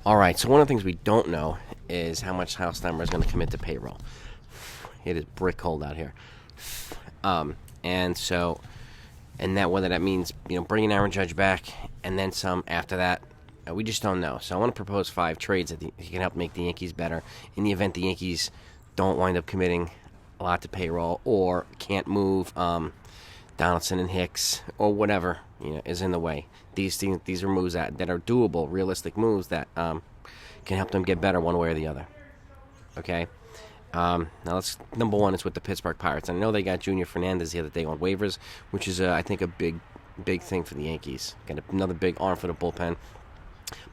All right, so one of the things we don't know is how much Hausheimer is going to commit to payroll. It is brick cold out here. And so, and that whether that means, bringing Aaron Judge back and then some after that, we just don't know. So I want to propose 5 trades that he can help make the Yankees better in the event the Yankees don't wind up committing a lot to payroll or can't move Donaldson and Hicks or whatever is in the way. These are moves that are doable, realistic moves that can help them get better one way or the other. Okay. Now number one is with the Pittsburgh Pirates. I know they got Junior Fernandez the other day on waivers, which is I think a big thing for the Yankees. Got another big arm for the bullpen.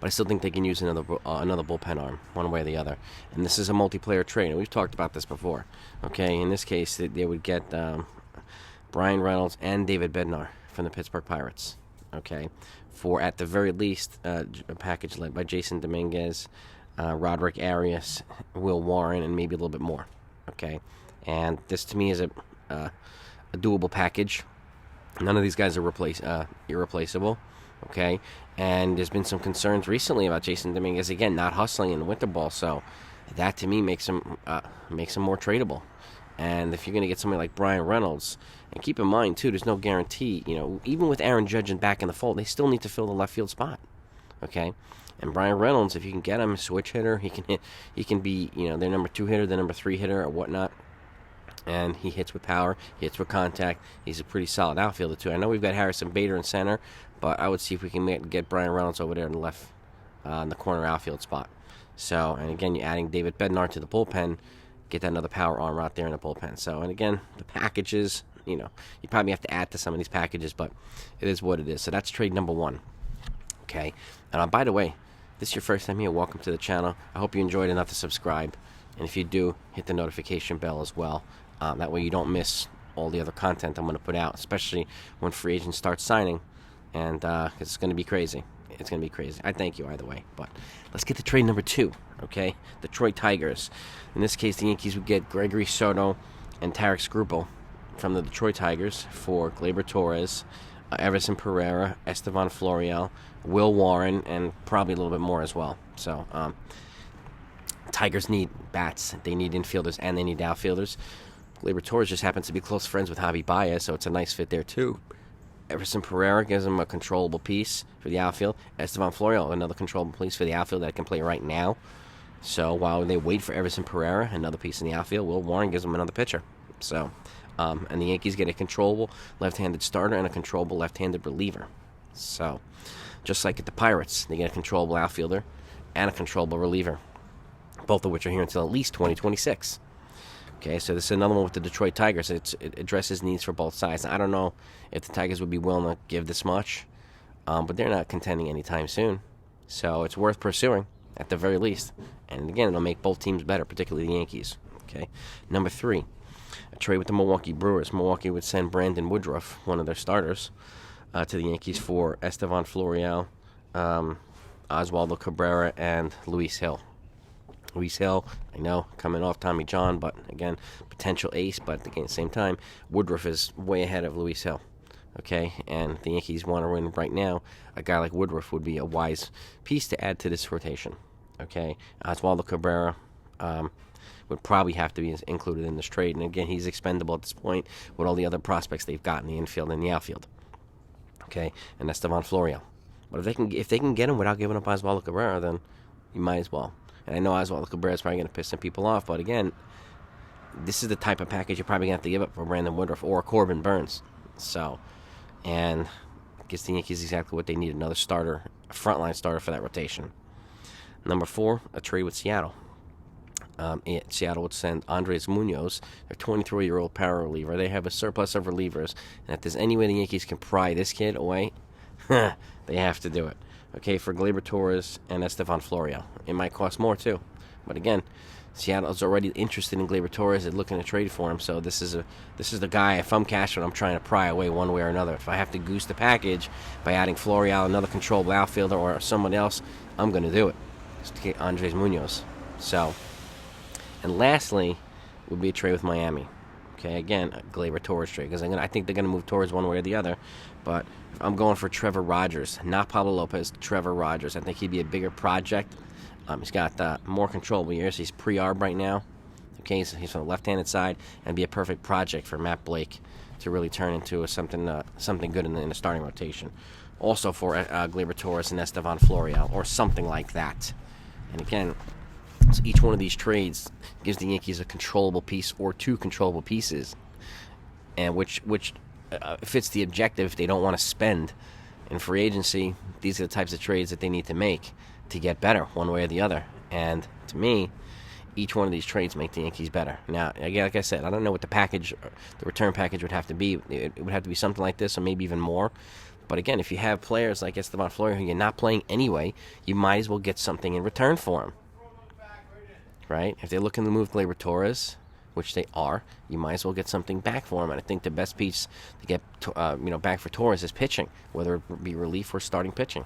But I still think they can use another bullpen arm, one way or the other. And this is a multiplayer trade, and we've talked about this before. Okay, in this case, they would get Brian Reynolds and David Bednar from the Pittsburgh Pirates. Okay, for at the very least a package led by Jason Dominguez, Roderick Arias, Will Warren, and maybe a little bit more. Okay, and this to me is a doable package. None of these guys are irreplaceable. Okay, and there's been some concerns recently about Jason Dominguez again not hustling in the winter ball, so that to me makes him more tradable. And if you're going to get somebody like Brian Reynolds, and keep in mind too, there's no guarantee. Even with Aaron Judge back in the fold, they still need to fill the left field spot. Okay, and Brian Reynolds, if you can get him a switch hitter, he can be their number 2 hitter, their number 3 hitter, or whatnot. And he hits with power, he hits with contact. He's a pretty solid outfielder too. I know we've got Harrison Bader in center, but I would see if we can get Brian Reynolds over there in the left, in the corner outfield spot. So, and again, you're adding David Bednar to the bullpen, get that another power arm out there in the bullpen. So, and again, the packages, you probably have to add to some of these packages, but it is what it is. So that's trade number 1. Okay, and by the way, this is your first time here, welcome to the channel. I hope you enjoyed enough to subscribe, and if you do, hit the notification bell as well. That way you don't miss all the other content I'm going to put out, especially when free agents start signing. And it's going to be crazy. It's going to be crazy. I thank you either way. But let's get to trade number 2, okay? Detroit Tigers. In this case, the Yankees would get Gregory Soto and Tarek Skubal from the Detroit Tigers for Gleyber Torres, Everson Pereira, Estevan Florial, Will Warren, and probably a little bit more as well. So, Tigers need bats. They need infielders, and they need outfielders. Gleyber Torres just happens to be close friends with Javi Baez, so it's a nice fit there, too. Everson Pereira gives him a controllable piece for the outfield. Estevan Florial, another controllable piece for the outfield that can play right now. So while they wait for Everson Pereira, another piece in the outfield, Will Warren gives them another pitcher. So, and the Yankees get a controllable left-handed starter and a controllable left-handed reliever. So, just like at the Pirates, they get a controllable outfielder and a controllable reliever, both of which are here until at least 2026. Okay, so this is another one with the Detroit Tigers. It addresses needs for both sides. I don't know if the Tigers would be willing to give this much, but they're not contending anytime soon. So it's worth pursuing, at the very least. And again, it'll make both teams better, particularly the Yankees. Okay, number 3, a trade with the Milwaukee Brewers. Milwaukee would send Brandon Woodruff, one of their starters, to the Yankees for Estevan Florial, Oswaldo Cabrera, and Luis Hill. Luis Hill, I know, coming off Tommy John, but again, potential ace, but at the same time, Woodruff is way ahead of Luis Hill. Okay, and the Yankees want to win right now. A guy like Woodruff would be a wise piece to add to this rotation. Okay, Oswaldo Cabrera would probably have to be included in this trade, and again, he's expendable at this point with all the other prospects they've got in the infield and the outfield. Okay, and Estevan Florial. But if they can get him without giving up Oswaldo Cabrera, then you might as well. And I know Oswaldo Cabrera is probably going to piss some people off, but again, this is the type of package you're probably going to have to give up for Brandon Woodruff or Corbin Burns. So, and gives the Yankees exactly what they need, another starter, a frontline starter for that rotation. Number 4, a trade with Seattle. Seattle would send Andres Munoz, their 23-year-old power reliever. They have a surplus of relievers, and if there's any way the Yankees can pry this kid away, they have to do it. Okay, for Gleyber Torres and Estevan Florial. It might cost more, too. But again, Seattle's already interested in Gleyber Torres and looking to trade for him. So this is the guy, if I'm Cashman, I'm trying to pry away one way or another. If I have to goose the package by adding Florial, another controllable outfielder, or someone else, I'm going to do it. Just to get Andres Munoz. So, and lastly, would be a trade with Miami. Okay, again, a Gleyber Torres trade, because I think they're going to move Torres one way or the other. But I'm going for Trevor Rogers, not Pablo Lopez, Trevor Rogers. I think he'd be a bigger project He's got more controllable years. He's pre-arb right now. Okay, he's on the left-handed side, and be a perfect project for Matt Blake to really turn into something good in the starting rotation. Also for Gleyber Torres and Estevan Florial, or something like that. And again, so each one of these trades gives the Yankees a controllable piece or two controllable pieces, and which fits the objective. If they don't want to spend in free agency, these are the types of trades that they need to make to get better one way or the other. And to me, each one of these trades make the Yankees better. Now, again, like I said, I don't know what the return package would have to be. It would have to be something like this, or maybe even more. But again, if you have players like Estevan Florial who you're not playing anyway, you might as well get something in return for him. Right? If they're looking to move Gleyber Torres, which they are, you might as well get something back for him. And I think the best piece to get back for Torres is pitching, whether it be relief or starting pitching.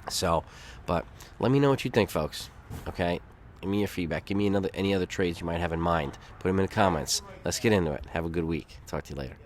So, but let me know what you think, folks. Okay? Give me your feedback. Give me any other trades you might have in mind. Put them in the comments. Let's get into it. Have a good week. Talk to you later.